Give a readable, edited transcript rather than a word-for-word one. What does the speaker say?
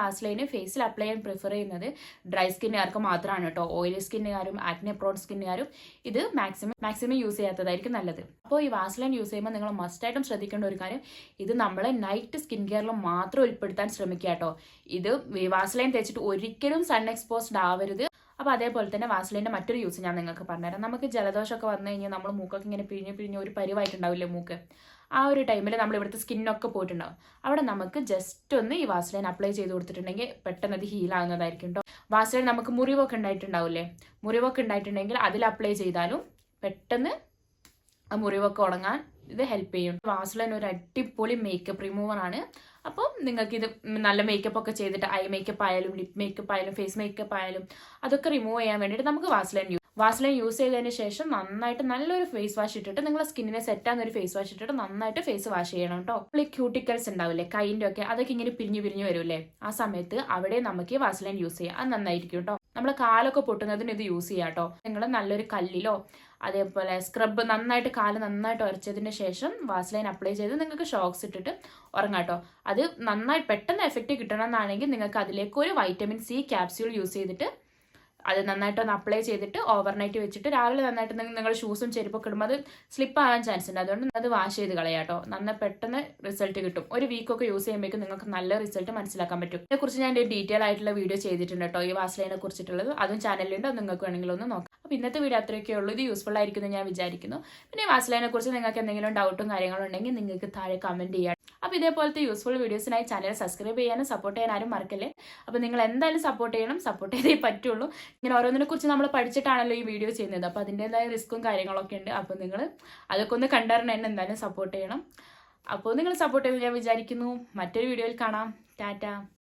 വാസ്ലൈന് ഫേസിൽ അപ്ലൈ ചെയ്യാൻ പ്രിഫർ ചെയ്യുന്നത് ഡ്രൈ സ്കിന്നുകാർക്ക് മാത്രമാണ് കേട്ടോ. ഓയിലി സ്കിന്നുകാരും ആക്നെ പ്രോൺ സ്കിന്നുകാരും ഇത് മാക്സിമം യൂസ് ചെയ്യാത്തതായിരിക്കും നല്ലത്. അപ്പോൾ ഈ വാസ്ലൈൻ യൂസ് ചെയ്യുമ്പോൾ നിങ്ങൾ മസ്റ്റായിട്ടും ശ്രദ്ധിക്കേണ്ട ഒരു കാര്യം, ഇത് നമ്മളെ നൈറ്റ് സ്കിൻ കെയറിൽ മാത്രം ഉൾപ്പെടുത്താൻ ശ്രമിക്കുക കേട്ടോ. ഇത് വാസ്ലൈൻ തേച്ചിട്ട് ഒരിക്കലും സൺ എക്സ്പോസ്ഡ് ആവരുത്. അപ്പോൾ അതേപോലെ തന്നെ വാസ്ലൈൻ്റെ മറ്റൊരു യൂസ് ഞാൻ നിങ്ങൾക്ക് പറഞ്ഞുതരാം. നമുക്ക് ജലദോഷമൊക്കെ വന്നു കഴിഞ്ഞാൽ നമ്മൾ മൂക്കൊക്കെ ഇങ്ങനെ പിഴിഞ്ഞ് ഒരു പരിവായിട്ടുണ്ടാവില്ലേ മൂക്ക്, ആ ഒരു ടൈമിൽ നമ്മൾ ഇവിടുത്തെ സ്കിന്നൊക്കെ പോയിട്ടുണ്ടാവും. അവിടെ നമുക്ക് ജസ്റ്റ് ഒന്ന് ഈ വാസ്ലൈൻ അപ്ലൈ ചെയ്ത് കൊടുത്തിട്ടുണ്ടെങ്കിൽ പെട്ടെന്ന് അത് ഹീലാകുന്നതായിരിക്കും കേട്ടോ. വാസ്ലൈൻ നമുക്ക് മുറിവൊക്കെ ഉണ്ടായിട്ടുണ്ടാവില്ലേ, മുറിവൊക്കെ ഉണ്ടായിട്ടുണ്ടെങ്കിൽ അതിൽ അപ്ലൈ ചെയ്താലും പെട്ടെന്ന് ആ മുറിവൊക്കെ ഉണങ്ങാൻ ഇത് ഹെൽപ്പ് ചെയ്യും. വാസ്ലൈൻ ഒരു അടിപൊളി മേക്കപ്പ് റിമൂവർ ആണ്. അപ്പോൾ നിങ്ങൾക്ക് ഇത് നല്ല മേക്കപ്പ് ഒക്കെ ചെയ്തിട്ട് ഐ മേക്കപ്പ് ആയാലും ലിപ് മേക്കപ്പ് ആയാലും ഫേസ് മേക്കപ്പ് ആയാലും അതൊക്കെ റിമൂവ് ചെയ്യാൻ വേണ്ടിയിട്ട് നമുക്ക് വാസ്ലൈൻ യൂസ് ചെയ്തതിന് ശേഷം നന്നായിട്ട് നല്ലൊരു ഫേസ് വാഷ് ഇട്ടിട്ട് നിങ്ങളെ സ്കിന്നിനെ സെറ്റ് ആകുന്ന ഒരു ഫേസ് വാഷ് ഇട്ടിട്ട് നന്നായിട്ട് ഫേസ് വാഷ് ചെയ്യണം കേട്ടോ. ഈ ക്യൂട്ടിക്കൽസ് ഉണ്ടാവില്ലേ കൈൻ്റെ ഒക്കെ, അതൊക്കെ ഇങ്ങനെ പിരിഞ്ഞു വരൂല്ലേ, ആ സമയത്ത് അവിടെ നമുക്ക് ഈ വാസ്ലൈൻ യൂസ് ചെയ്യാം. അത് നന്നായിരിക്കും കേട്ടോ. നമ്മൾ കാലൊക്കെ പൊട്ടുന്നതിന് ഇത് യൂസ് ചെയ്യാം കേട്ടോ. നിങ്ങൾ നല്ലൊരു കല്ലിലോ അതേപോലെ സ്ക്രബ് നന്നായിട്ട് കാല് നന്നായിട്ട് ഉരച്ചതിന് ശേഷം വാസ്ലൈൻ അപ്ലൈ ചെയ്ത് നിങ്ങൾക്ക് ഷോക്സ് ഇട്ടിട്ട് ഉറങ്ങാം കേട്ടോ. അത് നന്നായി പെട്ടെന്ന് എഫക്റ്റ് കിട്ടണമെന്നാണെങ്കിൽ നിങ്ങൾക്ക് അതിലേക്ക് ഒരു വൈറ്റമിൻ സി ക്യാപ്സ്യൂൾ യൂസ് ചെയ്തിട്ട് അത് നന്നായിട്ടൊന്ന് അപ്ലൈ ചെയ്തിട്ട് ഓവർനൈറ്റ് വെച്ചിട്ട് രാവിലെ നന്നായിട്ട് നിങ്ങൾ ഷൂസും ചെരുപ്പൊക്കെ ഇടുമ്പോൾ അത് സ്ലിപ്പ് ആകാൻ ചാൻസ് ഉണ്ട്. അതുകൊണ്ട് അത് വാഷ് ചെയ്ത് കളയാം കേട്ടോ. നന്നായി പെട്ടെന്ന് റിസൾട്ട് കിട്ടും. ഒരു വീക്കൊക്കെ യൂസ് ചെയ്യുമ്പോഴേക്കും നിങ്ങൾക്ക് നല്ല റിസൾട്ട് മനസ്സിലാക്കാൻ പറ്റും. ഇതിനെക്കുറിച്ച് ഞാൻ ഡീറ്റെയിൽ ആയിട്ടുള്ള വീഡിയോ ചെയ്തിട്ടുണ്ട് കേട്ടോ, ഈ വാസ്ലൈനെ കുറിച്ചിട്ടുള്ളത്. അതും ചാനലിലുണ്ട്, അത് നിങ്ങൾക്ക് വേണമെങ്കിൽ ഒന്ന് നോക്കാം. അപ്പോൾ ഇന്നത്തെ വീഡിയോ അത്രയൊക്കെ ഉള്ളൂ. ഇത് യൂസ്ഫുൾ ആയിരിക്കും എന്ന് ഞാൻ വിചാരിക്കുന്നു. പിന്നെ വാസ്ലൈനെ കുറിച്ച് നിങ്ങൾക്ക് എന്തെങ്കിലും ഡൗട്ടും കാര്യങ്ങളും ഉണ്ടെങ്കിൽ നിങ്ങൾക്ക് താഴെ കമൻറ്റ് ചെയ്യാം. അപ്പോൾ ഇതേപോലത്തെ യൂസ്ഫുൾ വീഡിയോസിനായി ചാനൽ സബ്സ്ക്രൈബ് ചെയ്യാനും സപ്പോർട്ട് ചെയ്യാൻ ആരും മറക്കല്ലേ. അപ്പോൾ നിങ്ങൾ എന്തായാലും സപ്പോർട്ട് ചെയ്യണം, സപ്പോർട്ട് ചെയ്തേ പറ്റുള്ളൂ. ഇങ്ങനെ ഓരോന്നിനെ കുറിച്ച് നമ്മൾ പഠിച്ചിട്ടാണല്ലോ ഈ വീഡിയോ ചെയ്യുന്നത്. അപ്പോൾ അതിൻ്റെതായ റിസ്ക്കും കാര്യങ്ങളൊക്കെ ഉണ്ട്. അപ്പോൾ നിങ്ങൾ അതൊക്കെ ഒന്ന് കണ്ടറിഞ്ഞ് എന്നെ എന്തായാലും സപ്പോർട്ട് ചെയ്യണം. അപ്പോൾ നിങ്ങൾ സപ്പോർട്ട് ചെയ്ത് ഞാൻ വിചാരിക്കുന്നു. മറ്റൊരു വീഡിയോയിൽ കാണാം. ടാറ്റ.